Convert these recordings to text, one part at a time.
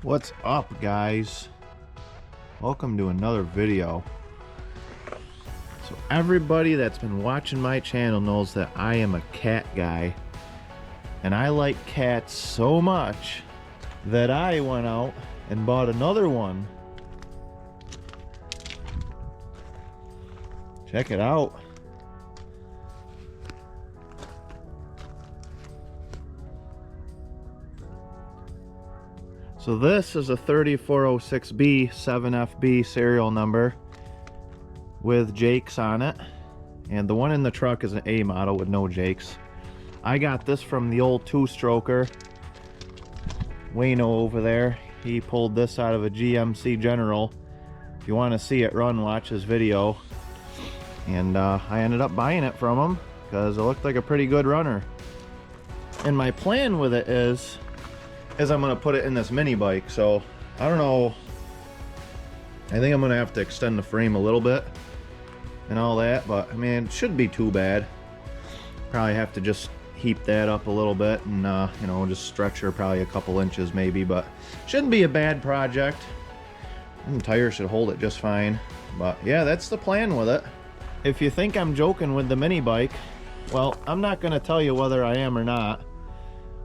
What's up, guys? Welcome to another video. So everybody that's been watching my channel knows that I am a cat guy, and I like cats so much that I went out and bought another one. Check it out. So this is a 3406B 7FB serial number with jakes on it, and the one in the truck is an A model with no jakes. I got this from the old two-stroker. Wayno over there, he pulled this out of a GMC General. If you want to see it run, watch his video. And I ended up buying it from him because it looked like a pretty good runner. And my plan with it is I'm going to put it in this mini bike. So I don't know, I think I'm going to have to extend the frame a little bit and all that, but I mean, it shouldn't be too bad. Probably have to just heap that up a little bit and you know, just stretch her probably a couple inches maybe, but shouldn't be a bad project. And the tire should hold it just fine. But yeah, that's the plan with it. If you think I'm joking with the mini bike, well, I'm not going to tell you whether I am or not.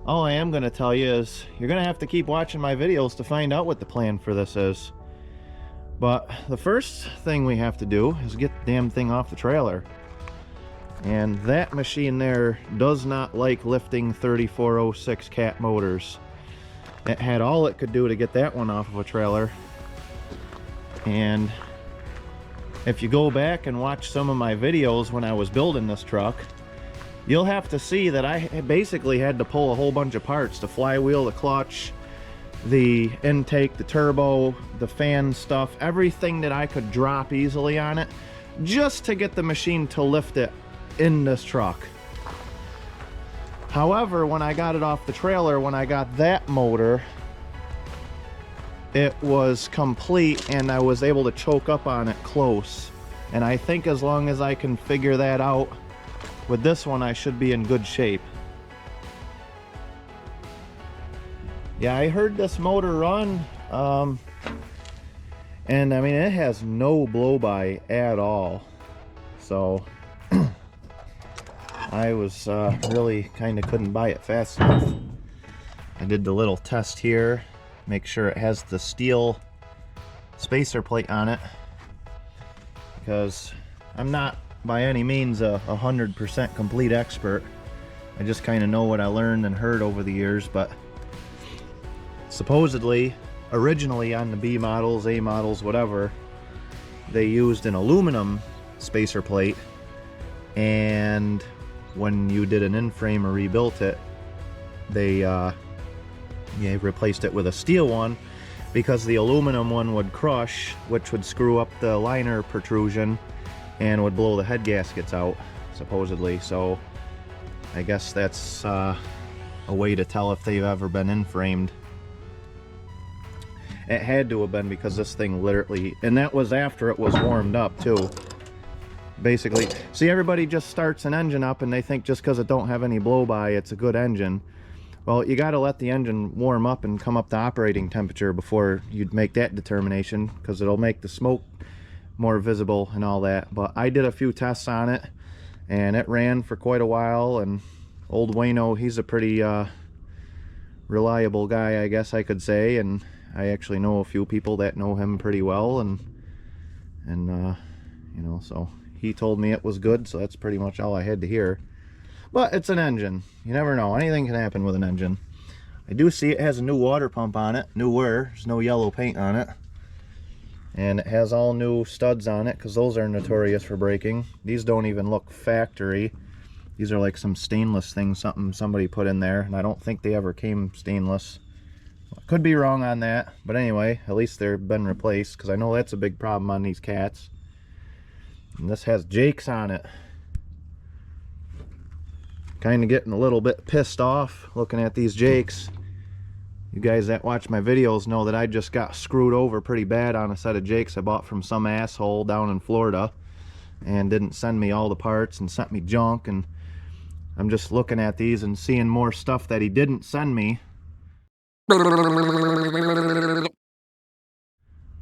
All I am going to tell you is you're going to have to keep watching my videos to find out what the plan for this is. But the first thing we have to do is get the damn thing off the trailer. And that machine there does not like lifting 3406 cat motors. It had all it could do to get that one off of a trailer. And if you go back and watch some of my videos when I was building this truck, you'll have to see that I basically had to pull a whole bunch of parts: the flywheel, the clutch, the intake, the turbo, the fan stuff, everything that I could drop easily on it, just to get the machine to lift it in this truck. However, when I got it off the trailer, when I got that motor, it was complete and I was able to choke up on it close. And I think as long as I can figure that out with this one, I should be in good shape. Yeah, I heard this motor run, and I mean, it has no blow-by at all. So I was really kind of couldn't buy it fast enough. I did the little test here, make sure it has the steel spacer plate on it, because I'm not by any means a 100% complete expert. I just kind of know what I learned and heard over the years. But supposedly, originally on the B models, A models, whatever, they used an aluminum spacer plate, and when you did an in-frame or rebuilt it, they replaced it with a steel one, because the aluminum one would crush, which would screw up the liner protrusion and would blow the head gaskets out, supposedly. So I guess that's a way to tell if they've ever been in-framed. It had to have been, because this thing literally, and that was after it was warmed up too. Basically, see, everybody just starts an engine up and they think just because it don't have any blow-by, it's a good engine. Well, you got to let the engine warm up and come up to operating temperature before you'd make that determination, because it'll make the smoke more visible and all that. But I did a few tests on it and it ran for quite a while, and old Wayno, he's a pretty reliable guy, I guess I could say, and I actually know a few people that know him pretty well, and you know, so he told me it was good, so that's pretty much all I had to hear. But it's an engine, you never know, anything can happen with an engine. I do see it has a new water pump on it, newer, there's no yellow paint on it. And it has all new studs on it, because those are notorious for breaking. These don't even look factory. These are like some stainless thing, something somebody put in there, and I don't think they ever came stainless. I could be wrong on that, but anyway, at least they've been replaced, because I know that's a big problem on these cats. And this has jakes on it. Kind of getting a little bit pissed off looking at these jakes. You guys that watch my videos know that I just got screwed over pretty bad on a set of jakes I bought from some asshole down in Florida, and didn't send me all the parts and sent me junk, and I'm just looking at these and seeing more stuff that he didn't send me.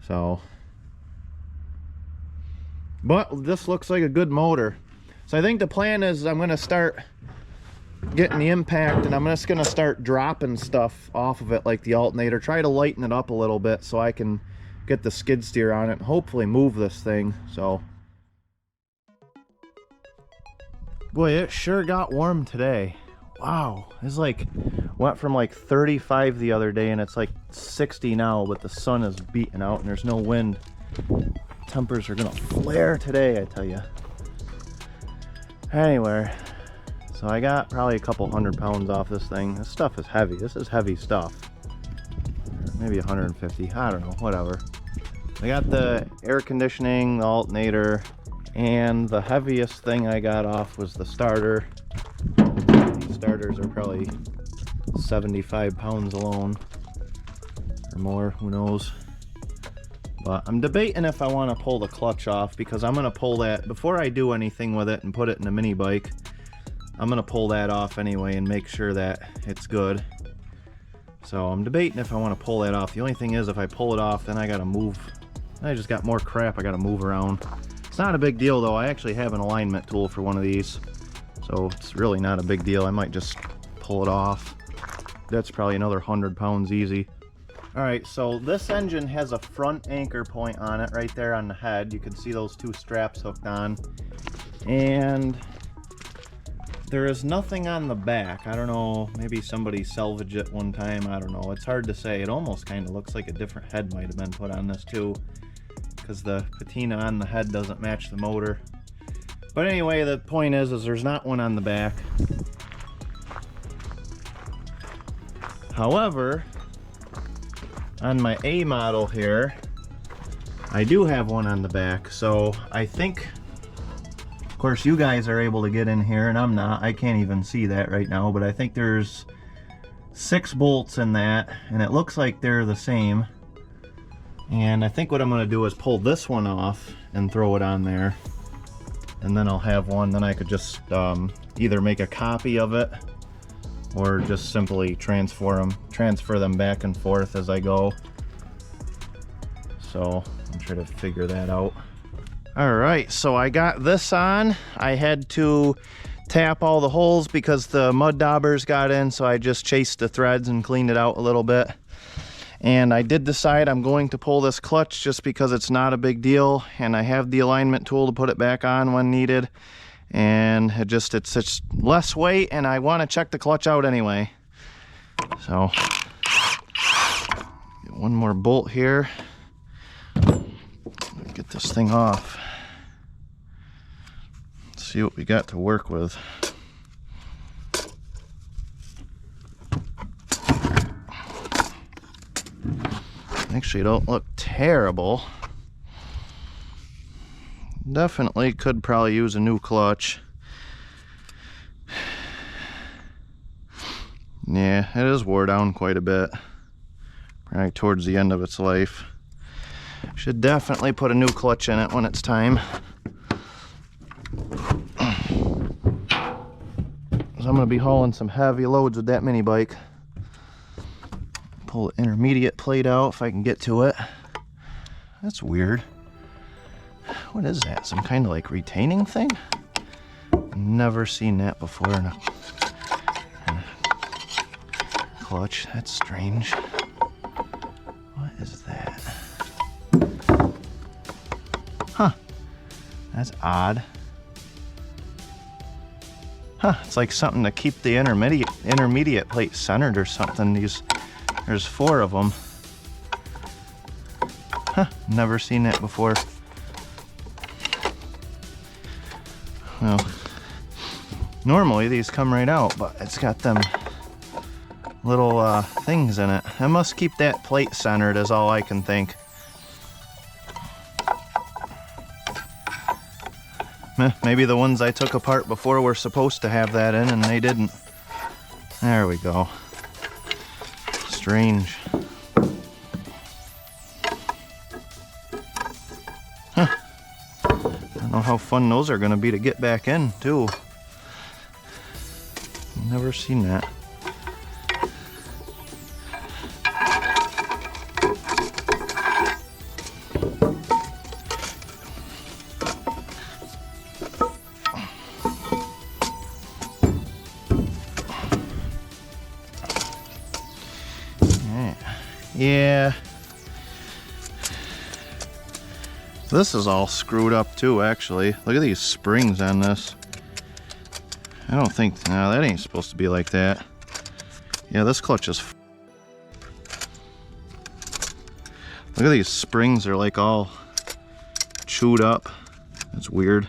So, but this looks like a good motor. So I think the plan is I'm going to start getting the impact, and I'm just going to start dropping stuff off of it, like the alternator. Try to lighten it up a little bit so I can get the skid steer on it and hopefully move this thing. So, boy, it sure got warm today. Wow, it's like went from like 35 the other day and it's like 60 now, but the sun is beating out and there's no wind. Tempers are gonna flare today, I tell you. Anyway, so I got probably a couple 100 pounds off this thing. This stuff is heavy. This is heavy stuff. Maybe 150, I don't know, whatever. I got the air conditioning, the alternator, and the heaviest thing I got off was the starter. These starters are probably 75 pounds alone, or more, who knows. But I'm debating if I want to pull the clutch off, because I'm going to pull that before I do anything with it and put it in a mini bike. I'm going to pull that off anyway and make sure that it's good. So I'm debating if I want to pull that off. The only thing is, if I pull it off, then I got to move. I just got more crap I got to move around. It's not a big deal though. I actually have an alignment tool for one of these, so it's really not a big deal. I might just pull it off. That's probably another 100 pounds easy. Alright, so this engine has a front anchor point on it right there on the head. You can see those two straps hooked on. And there is nothing on the back. I don't know, maybe somebody salvaged it one time. I don't know. It's hard to say. It almost kind of looks like a different head might have been put on this too, because the patina on the head doesn't match the motor. But anyway, the point is there's not one on the back. However, on my A model here, I do have one on the back. So I think, of course, you guys are able to get in here and I'm not. I can't even see that right now, but I think there's 6 bolts in that, and it looks like they're the same. And I think what I'm going to do is pull this one off and throw it on there, and then I'll have one. Then I could just either make a copy of it or just simply transfer them back and forth as I go. So I'm trying to figure that out. All right, so I got this on. I had to tap all the holes because the mud daubers got in, so I just chased the threads and cleaned it out a little bit. And I did decide I'm going to pull this clutch just because it's not a big deal, and I have the alignment tool to put it back on when needed. And it's just less weight, and I want to check the clutch out anyway. So get one more bolt here. Get this thing off. Let's see what we got to work with. Actually, don't look terrible. Definitely could probably use a new clutch. Yeah, it is wore down quite a bit. Probably towards the end of its life. Should definitely put a new clutch in it when it's time. So I'm going to be hauling some heavy loads with that mini bike. Pull the intermediate plate out if I can get to it. That's weird. What is that? Some kind of like retaining thing? Never seen that before in a clutch. That's strange. What is that? Huh. That's odd. Huh. It's like something to keep the intermediate plate centered or something. There's 4 of them. Huh, never seen that before. Well, normally these come right out, but it's got them little things in it. I must keep that plate centered is all I can think. Maybe the ones I took apart before were supposed to have that in and they didn't. There we go. Strange. Huh. I don't know how fun those are going to be to get back in, too. Never seen that. Yeah. This is all screwed up too, actually. Look at these springs on this. I don't think, no, that ain't supposed to be like that. Yeah, this clutch is. Look at these springs, they're like all chewed up. That's weird.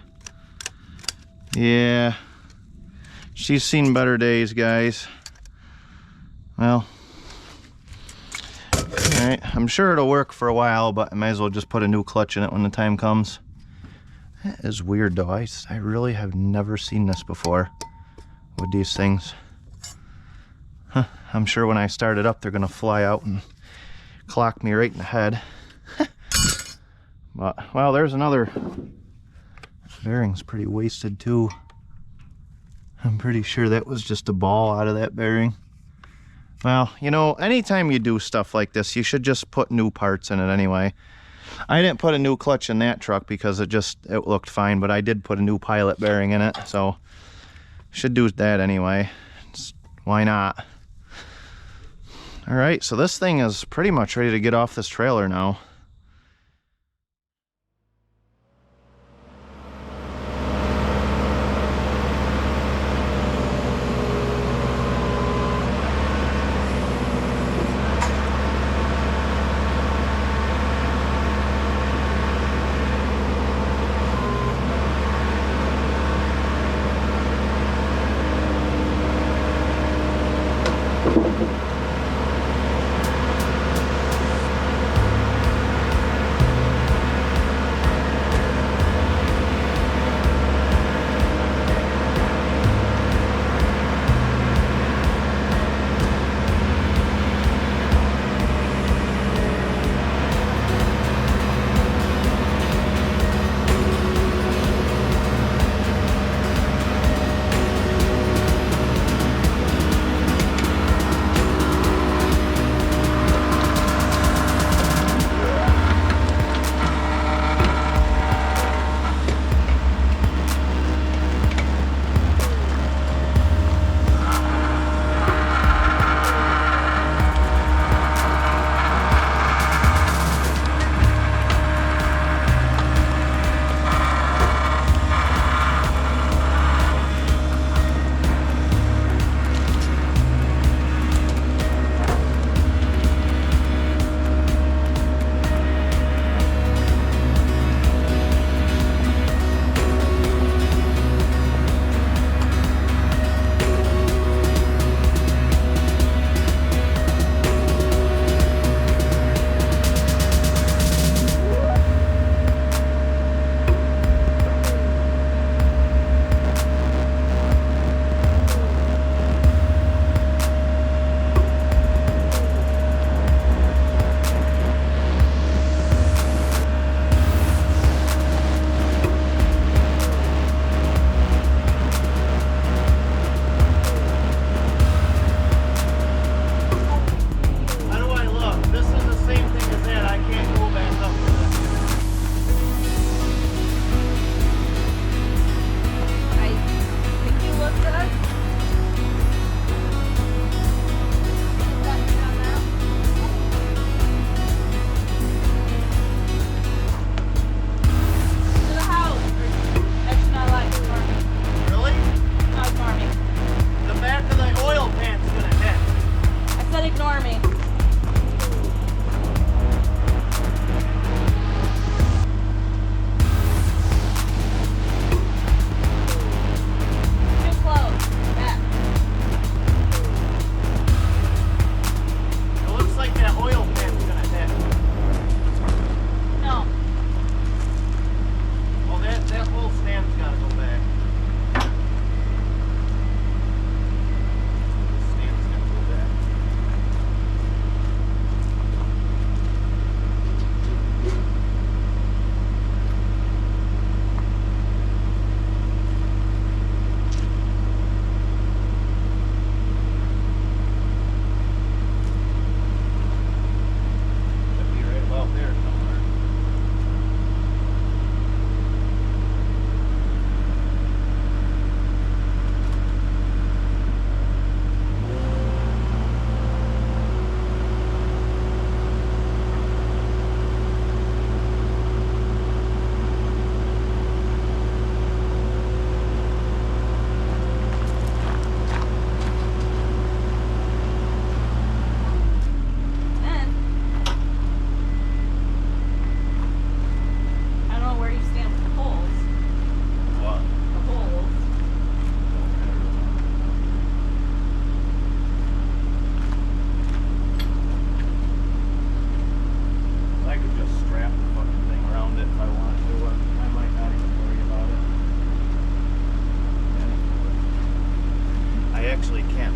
Yeah. She's seen better days, guys. Well. Alright, I'm sure it'll work for a while, but I might as well just put a new clutch in it when the time comes. That is weird though. I really have never seen this before with these things. Huh, I'm sure when I start it up, they're gonna fly out and clock me right in the head. But, well, there's another. Bearing's pretty wasted too. I'm pretty sure that was just a ball out of that bearing. Well, you know, anytime you do stuff like this, you should just put new parts in it anyway. I didn't put a new clutch in that truck because it looked fine, but I did put a new pilot bearing in it, so should do that anyway. Why not? All right, so this thing is pretty much ready to get off this trailer now.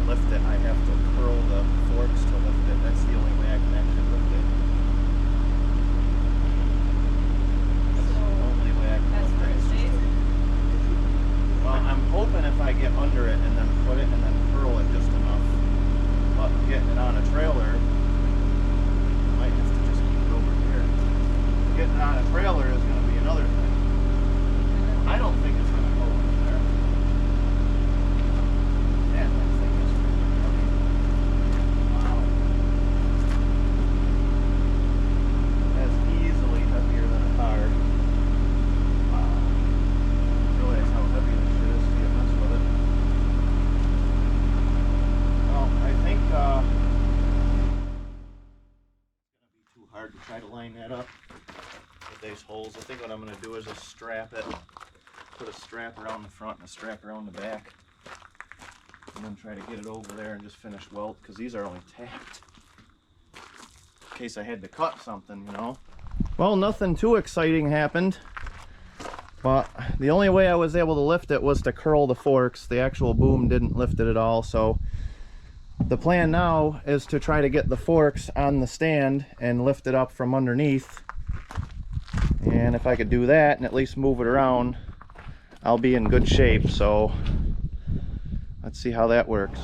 lift it, I have to curl the forks to lift it. That's the only way I can actually lift it. That's the only way I can lift it. It's just well, I'm hoping if I get under it and then put it and then curl it just enough. But getting it on a trailer, I might have to just keep it over here. Getting it on a trailer is going to be another thing. I don't think it's going to go over there. Yeah, that thing is freaking heavy. Wow. That's easily heavier than a car. Wow. Realize how heavy this shit is if you mess with it. Well, I think it's going to be too hard to try to line that up with these holes. I think what I'm going to do is just strap it. Put a strap around the front and a strap around the back, and then try to get it over there and just finish weld, because these are only tacked in case I had to cut something, you know. Well, nothing too exciting happened, but the only way I was able to lift it was to curl the forks. The actual boom didn't lift it at all, so the plan now is to try to get the forks on the stand and lift it up from underneath, and if I could do that and at least move it around, I'll be in good shape. So let's see how that works.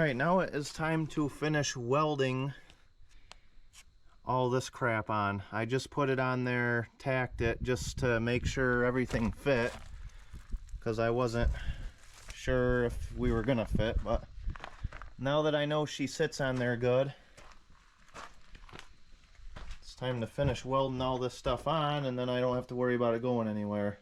Alright, now it is time to finish welding all this crap on. I just put it on there, tacked it just to make sure everything fit, because I wasn't sure if we were gonna fit, but now that I know she sits on there good, it's time to finish welding all this stuff on, and then I don't have to worry about it going anywhere.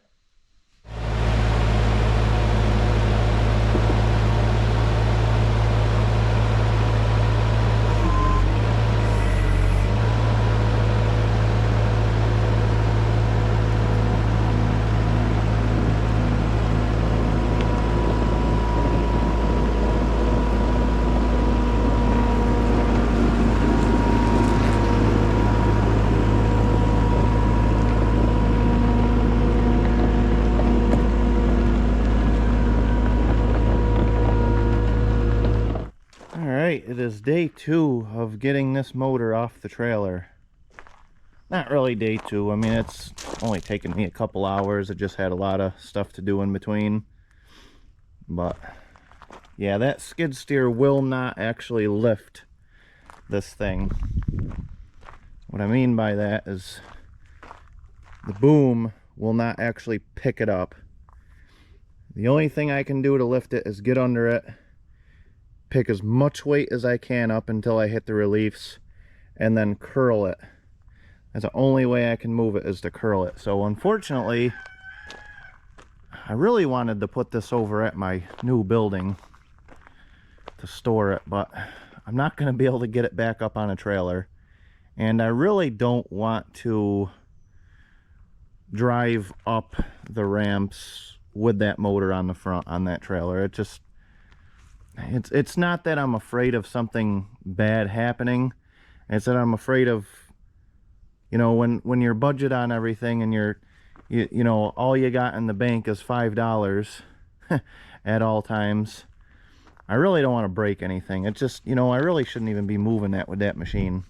It is day 2 of getting this motor off the trailer. Not really day 2. I mean, it's only taken me a couple hours. I just had a lot of stuff to do in between. But yeah, that skid steer will not actually lift this thing. What I mean by that is the boom will not actually pick it up. The only thing I can do to lift it is get under it, pick as much weight as I can up until I hit the reliefs, and then curl it. That's the only way I can move it, is to curl it. So unfortunately, I really wanted to put this over at my new building to store it, but I'm not going to be able to get it back up on a trailer. And I really don't want to drive up the ramps with that motor on the front on that trailer. It just, it's not that I'm afraid of something bad happening. It's that I'm afraid of, you know, when your budget on everything and you know, all you got in the bank is $5 at all times. I really don't want to break anything. It just, you know, I really shouldn't even be moving that with that machine.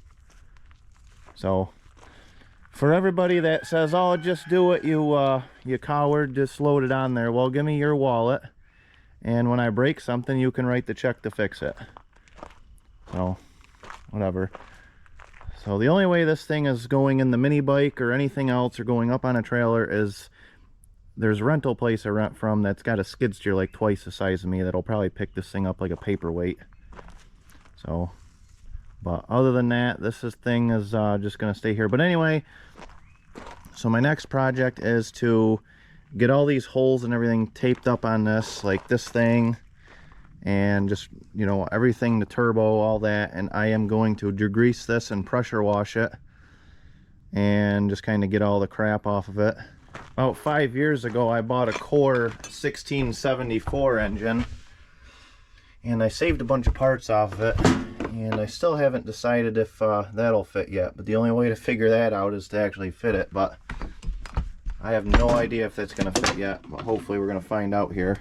So for everybody that says, oh, just do it, you coward, just load it on there. Well, give me your wallet, and when I break something, you can write the check to fix it. So whatever. So the only way this thing is going in the mini bike or anything else or going up on a trailer is there's a rental place I rent from that's got a skid steer like twice the size of me that'll probably pick this thing up like a paperweight. So, but other than that, this thing is just going to stay here. But anyway, so my next project is to get all these holes and everything taped up on this, like this thing, and just, you know, everything, the turbo, all that. And I am going to degrease this and pressure wash it and just kind of get all the crap off of it. About 5 years ago, I bought a Core 1674 engine, and I saved a bunch of parts off of it, and I still haven't decided if that'll fit yet. But the only way to figure that out is to actually fit it, but I have no idea if that's going to fit yet, but hopefully we're going to find out here.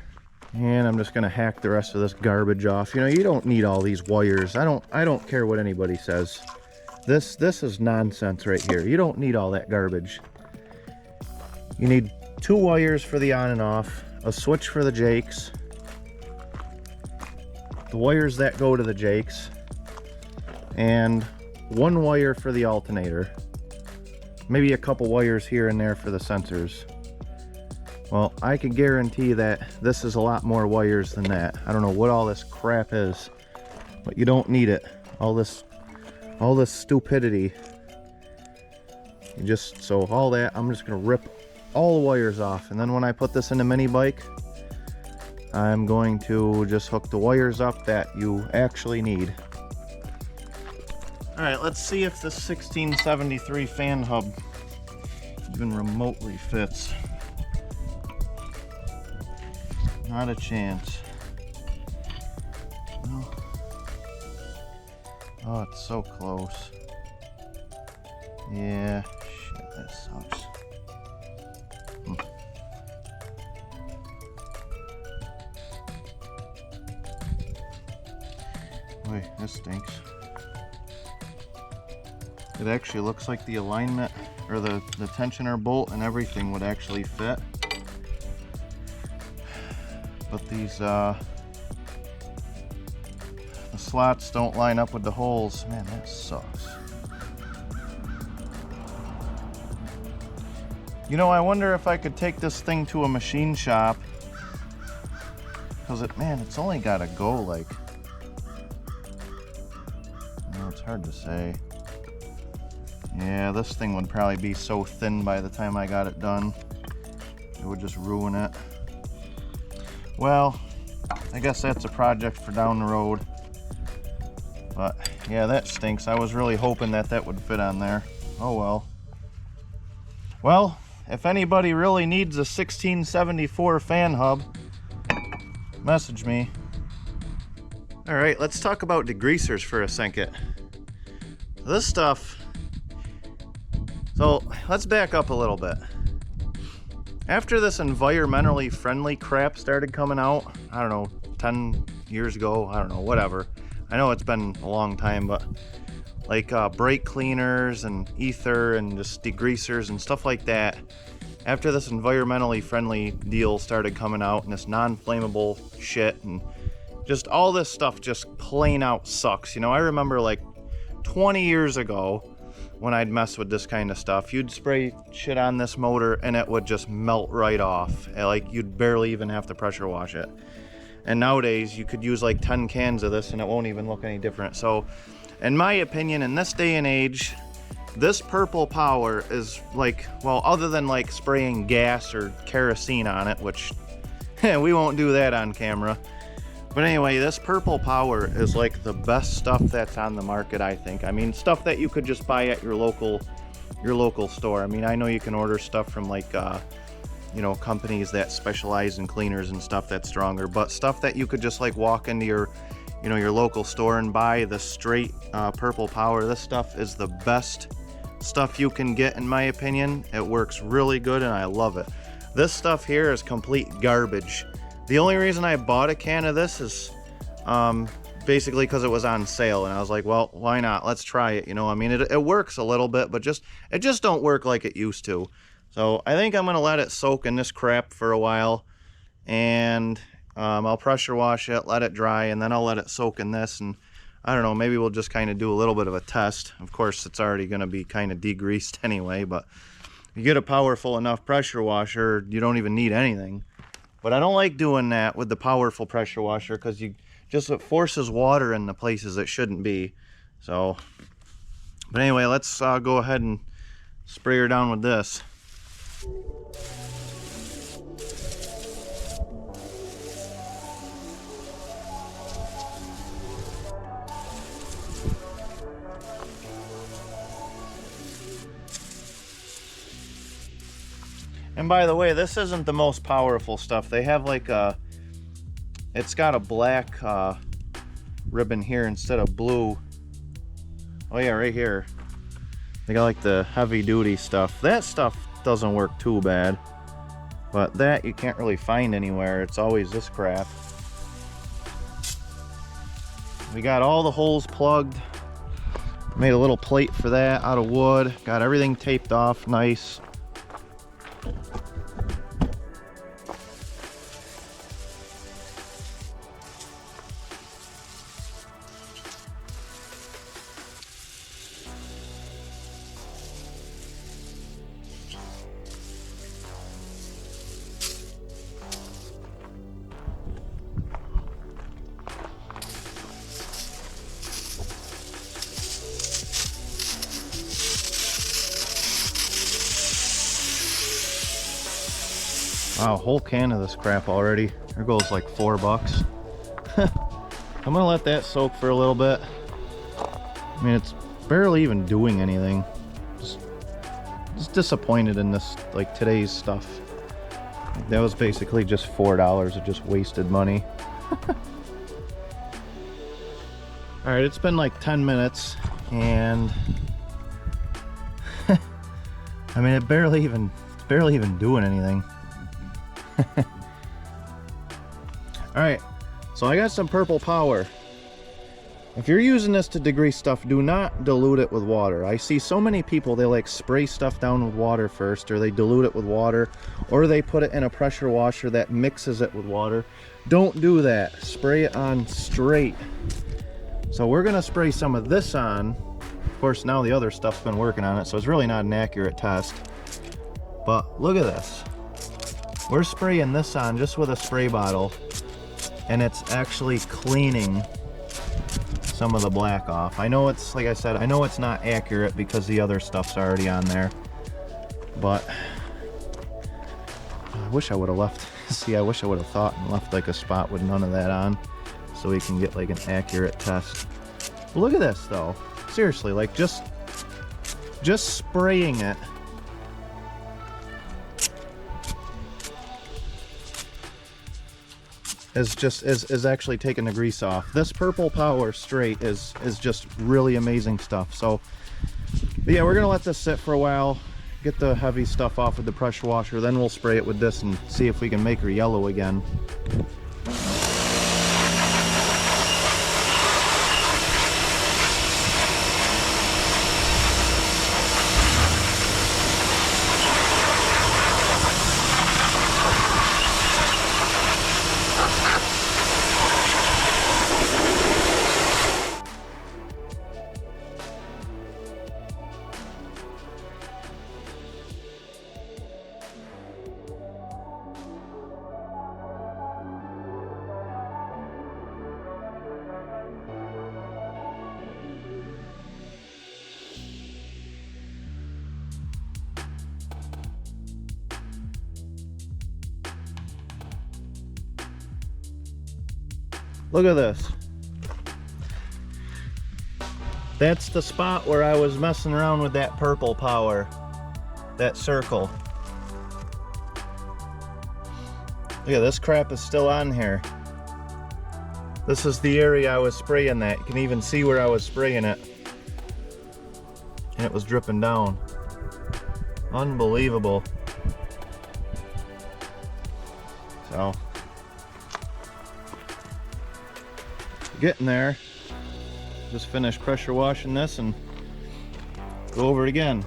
And I'm just going to hack the rest of this garbage off. You know, you don't need all these wires. I don't care what anybody says. This is nonsense right here. You don't need all that garbage. You need 2 wires for the on and off, a switch for the jakes, the wires that go to the jakes, and 1 wire for the alternator. Maybe a couple wires here and there for the sensors. Well, I can guarantee that this is a lot more wires than that. I don't know what all this crap is, but you don't need it. All this stupidity. So all that, I'm just gonna rip all the wires off, and then when I put this in a mini bike, I'm going to just hook the wires up that you actually need. Alright, let's see if this 1673 fan hub even remotely fits. Not a chance. Well, oh, it's so close. Yeah, shit, that sucks. Wait, this stinks. It actually looks like the alignment or the tensioner bolt and everything would actually fit. But these slots don't line up with the holes. Man, that sucks. You know, I wonder if I could take this thing to a machine shop. Because man, it's only got to go like... Well, it's hard to say. Yeah, this thing would probably be so thin by the time I got it done. It would just ruin it. Well, I guess that's a project for down the road. But yeah, that stinks. I was really hoping that that would fit on there. Oh well. Well, if anybody really needs a 1674 fan hub, message me. All right, let's talk about degreasers for a second. This stuff, so let's back up a little bit. After this environmentally friendly crap started coming out, I don't know, 10 years ago, I don't know, whatever. I know it's been a long time, but like brake cleaners and ether and just degreasers and stuff like that. After this environmentally friendly deal started coming out and this non-flammable shit and just all this stuff just plain out sucks. You know, I remember like 20 years ago when I'd mess with this kind of stuff, you'd spray shit on this motor and it would just melt right off. Like you'd barely even have to pressure wash it. And nowadays you could use like 10 cans of this and it won't even look any different. So in my opinion, in this day and age, this purple power is like, well, other than like spraying gas or kerosene on it, which we won't do that on camera. But anyway, this purple power is like the best stuff that's on the market, I think. I mean, stuff that you could just buy at your local store. I mean, I know you can order stuff from like, you know, companies that specialize in cleaners and stuff that's stronger, but stuff that you could just like walk into your, you know, your local store and buy the straight purple power. This stuff is the best stuff you can get, in my opinion. It works really good and I love it. This stuff here is complete garbage. The only reason I bought a can of this is basically because it was on sale and I was like, well, why not? Let's try it. You know, I mean, it works a little bit, but it just don't work like it used to. So I think I'm gonna let it soak in this crap for a while, and I'll pressure wash it, let it dry, and then I'll let it soak in this. And I don't know, maybe we'll just kind of do a little bit of a test. Of course, it's already gonna be kind of degreased anyway, but if you get a powerful enough pressure washer, you don't even need anything. But I don't like doing that with the powerful pressure washer because it forces water in the places it shouldn't be. So, but anyway, let's go ahead and spray her down with this. And by the way, this isn't the most powerful stuff. They have like it's got a black ribbon here instead of blue. Oh yeah, right here. They got like the heavy duty stuff. That stuff doesn't work too bad. But that you can't really find anywhere. It's always this crap. We got all the holes plugged. Made a little plate for that out of wood. Got everything taped off nice. Wow, a whole can of this crap already. There goes like $4. I'm gonna let that soak for a little bit. I mean, it's barely even doing anything. Just disappointed in this, like today's stuff. That was basically just $4 of just wasted money. All right, it's been like 10 minutes and I mean, it's barely even doing anything. Alright, so I got some purple power. If you're using this to degrease stuff, do not dilute it with water. I see so many people, they like spray stuff down with water first, or they dilute it with water, or they put it in a pressure washer that mixes it with water. Don't do that. Spray it on straight. So we're gonna spray some of this on. Of course, now the other stuff's been working on it, so it's really not an accurate test. But look at this. We're spraying this on just with a spray bottle, and it's actually cleaning some of the black off. I know it's, like I said, I know it's not accurate because the other stuff's already on there, but I wish I would have left, see, I wish I would have thought and left like a spot with none of that on so we can get like an accurate test. But look at this though. Seriously, like just spraying it is actually taking the grease off. This Purple Power straight is just really amazing stuff. So yeah, we're gonna let this sit for a while, get the heavy stuff off with the pressure washer, then we'll spray it with this and see if we can make her yellow again. Look at this. That's the spot where I was messing around with that Purple Power, that circle. Look at this crap is still on here. This is the area I was spraying that. You can even see where I was spraying it. And it was dripping down. Unbelievable. So, getting there. Just finished pressure washing this and go over it again.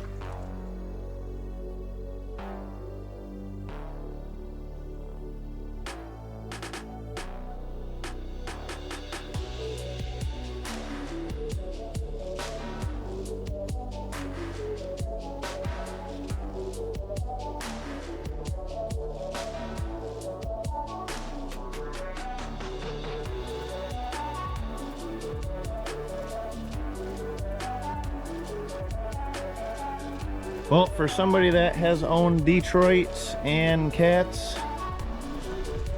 Well, for somebody that has owned Detroits and cats,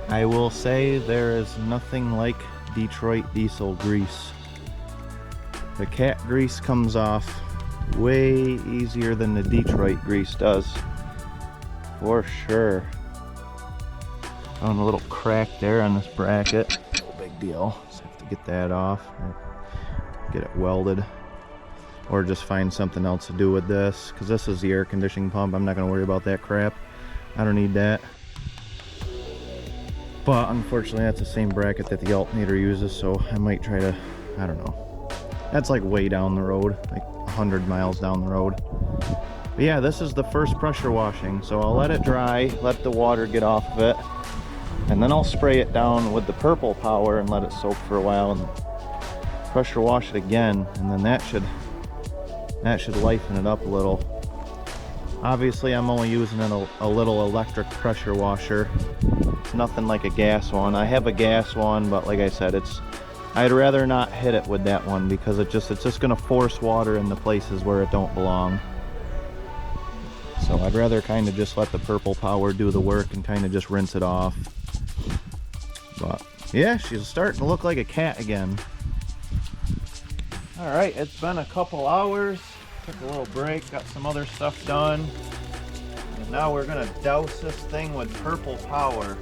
I will say there is nothing like Detroit diesel grease. The cat grease comes off way easier than the Detroit grease does, for sure. Found a little crack there on this bracket. No big deal. Just have to get that off, get it welded. Or just find something else to do with this, because this is the air conditioning pump. I'm not going to worry about that crap. I don't need that. But unfortunately that's the same bracket that the alternator uses, so I might try to, I don't know. That's like way down the road, like 100 miles down the road. But yeah, this is the first pressure washing, so I'll let it dry, let the water get off of it, and then I'll spray it down with the Purple Power and let it soak for a while and pressure wash it again, and then that should lighten it up a little. Obviously I'm only using a little electric pressure washer. It's nothing like a gas one. I have a gas one, but like I said, I'd rather not hit it with that one because it's just gonna force water into places where it don't belong. So I'd rather kind of just let the Purple Power do the work and kind of just rinse it off. But yeah, she's starting to look like a cat again. All right, it's been a couple hours. Took a little break, got some other stuff done. And now we're gonna douse this thing with Purple Power.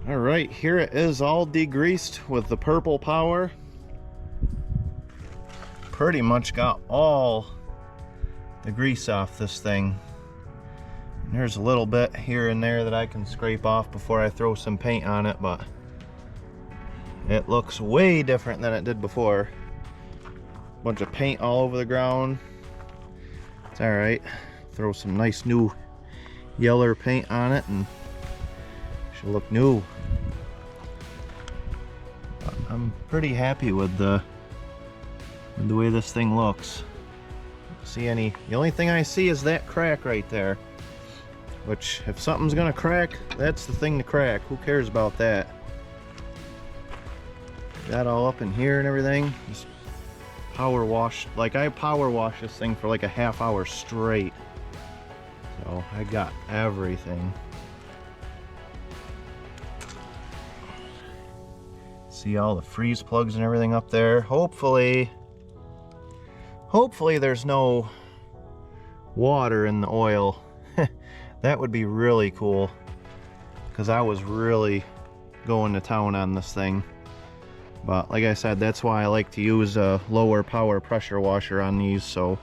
All right, here it is all degreased with the purple power. Pretty much got all the grease off this thing. And there's a little bit here and there that I can scrape off before I throw some paint on it, but it looks way different than it did before. Bunch of paint all over the ground. It's all right. Throw some nice new yeller paint on it and should look new. But I'm pretty happy with the way this thing looks. The only thing I see is that crack right there, which if something's gonna crack, that's the thing to crack. Who cares about that? Got all up in here and everything. Just power wash, like I power wash this thing for like a half hour straight. So I got everything. See all the freeze plugs and everything up there. Hopefully there's no water in the oil. That would be really cool, because I was really going to town on this thing. But like I said, that's why I like to use a lower power pressure washer on these, so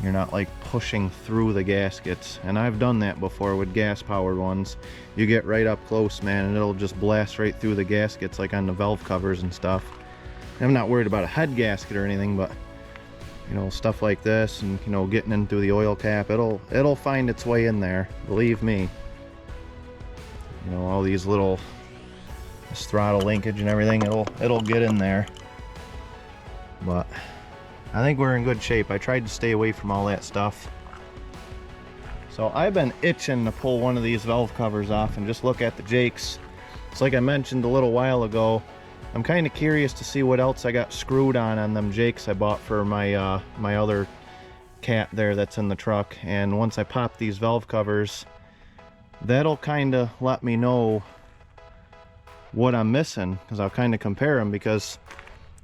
you're not like pushing through the gaskets. And I've done that before with gas powered ones. You get right up close, man, and it'll just blast right through the gaskets, like on the valve covers and stuff. I'm not worried about a head gasket or anything, but you know, stuff like this, and you know, getting into the oil cap, it'll find its way in there, believe me. You know, all these little, this throttle linkage and everything, it'll get in there. But I think we're in good shape. I tried to stay away from all that stuff. So I've been itching to pull one of these valve covers off and just look at the jakes. It's like I mentioned a little while ago, I'm kind of curious to see what else I got screwed on them jakes I bought for my my other cat there that's in the truck. And once I pop these valve covers, that'll kind of let me know what I'm missing, because I'll kind of compare them, because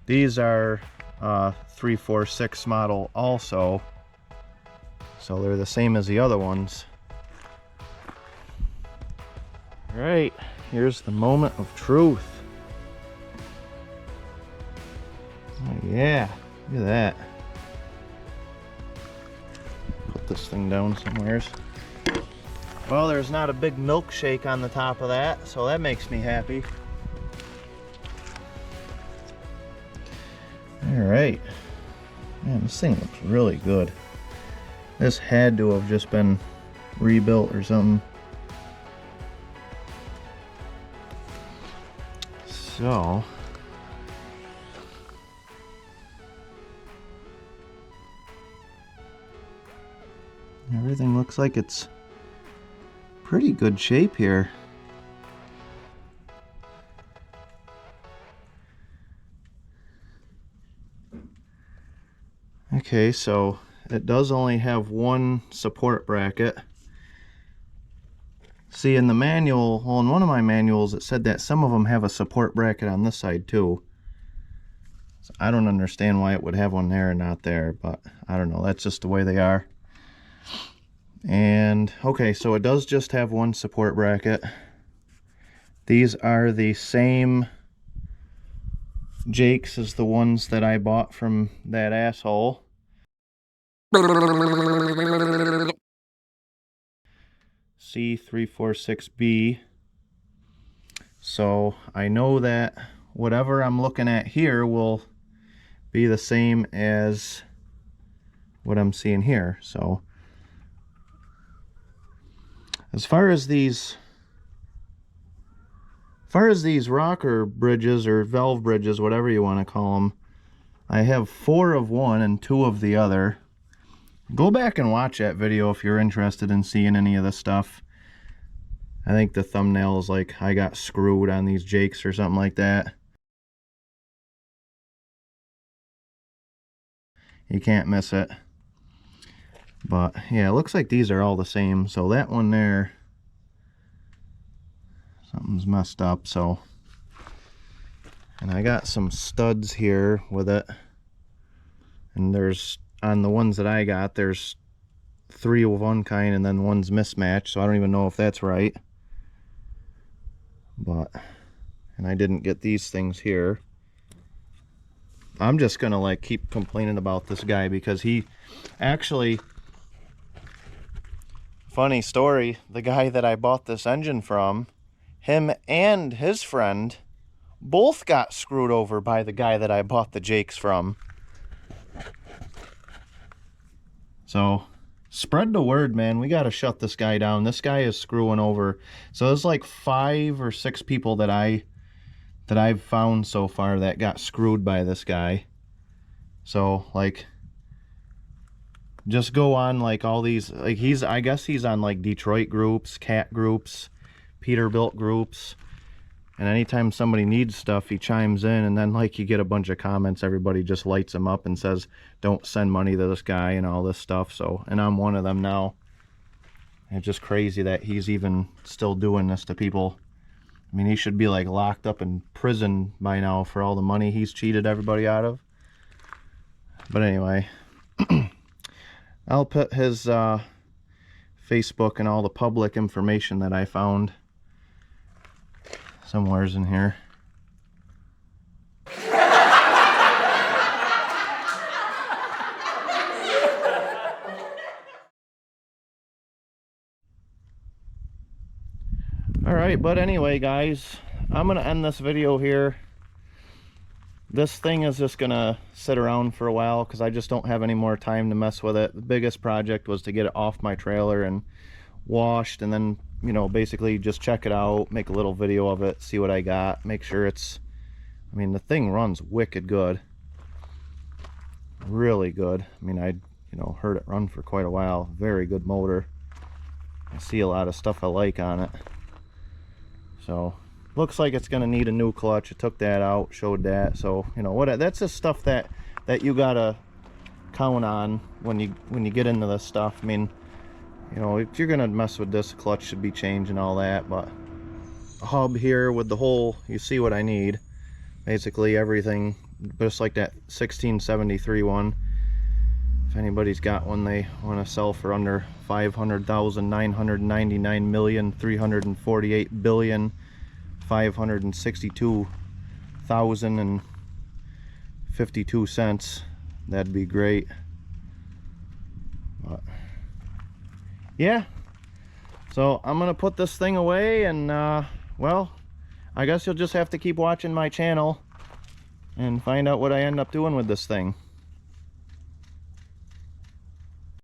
these are 346 model also, so they're the same as the other ones. All right, here's the moment of truth. Oh yeah, look at that. Put this thing down somewheres. Well, there's not a big milkshake on the top of that, so that makes me happy. All right, man, this thing looks really good. This had to have just been rebuilt or something. So everything looks like it's pretty good shape here. Okay, so it does only have one support bracket. See, in the manual, well, in one of my manuals, it said that some of them have a support bracket on this side too. So I don't understand why it would have one there and not there, but I don't know, that's just the way they are. And okay, so it does just have one support bracket. These are the same jakes as the ones that I bought from that asshole. C346B. So I know that whatever I'm looking at here will be the same as what I'm seeing here. So as far as these rocker bridges or valve bridges, whatever you want to call them, I have 4 of one and 2 of the other. Go back and watch that video if you're interested in seeing any of this stuff. I think the thumbnail is like, I got screwed on these jakes or something like that. You can't miss it. But yeah, it looks like these are all the same. So that one there, something's messed up. So, and I got some studs here with it. And there's, on the ones that I got, there's 3 of one kind and then one's mismatched. So I don't even know if that's right. And I didn't get these things here. I'm just gonna like keep complaining about this guy because he actually, funny story, the guy that I bought this engine from, him and his friend both got screwed over by the guy that I bought the Jakes from. So spread the word, man. We got to shut this guy down. This guy is screwing over. So there's like 5 or 6 people that I've found so far that got screwed by this guy. So like, just go on like all these, like I guess he's on like Detroit groups, cat groups, Peterbilt groups. And anytime somebody needs stuff, he chimes in, and then like you get a bunch of comments, everybody just lights him up and says, don't send money to this guy and all this stuff. So, and I'm one of them now. And it's just crazy that he's even still doing this to people. I mean, he should be like locked up in prison by now for all the money he's cheated everybody out of. But anyway, I'll put his Facebook and all the public information that I found somewheres in here. Alright, but anyway guys, I'm gonna end this video here. This thing is just gonna sit around for a while because I just don't have any more time to mess with it. The biggest project was to get it off my trailer and washed, and then, you know, basically just check it out, make a little video of it, see what I got, make sure it's, I mean, the thing runs wicked good, really good. I mean, I heard it run for quite a while. Very good motor. I see a lot of stuff I like on it. So looks like it's gonna need a new clutch. I took that out, showed that. So you know what, that's just stuff that you gotta count on when you get into this stuff. I mean, you know, if you're gonna mess with this, clutch should be changed and all that. But a hub here with the whole, you see what I need, basically everything, just like that 1673 one. If anybody's got one they want to sell for under 500,000, 999,562,552 cents, that'd be great. But yeah, so I'm gonna put this thing away, and well, I guess you'll just have to keep watching my channel and find out what I end up doing with this thing.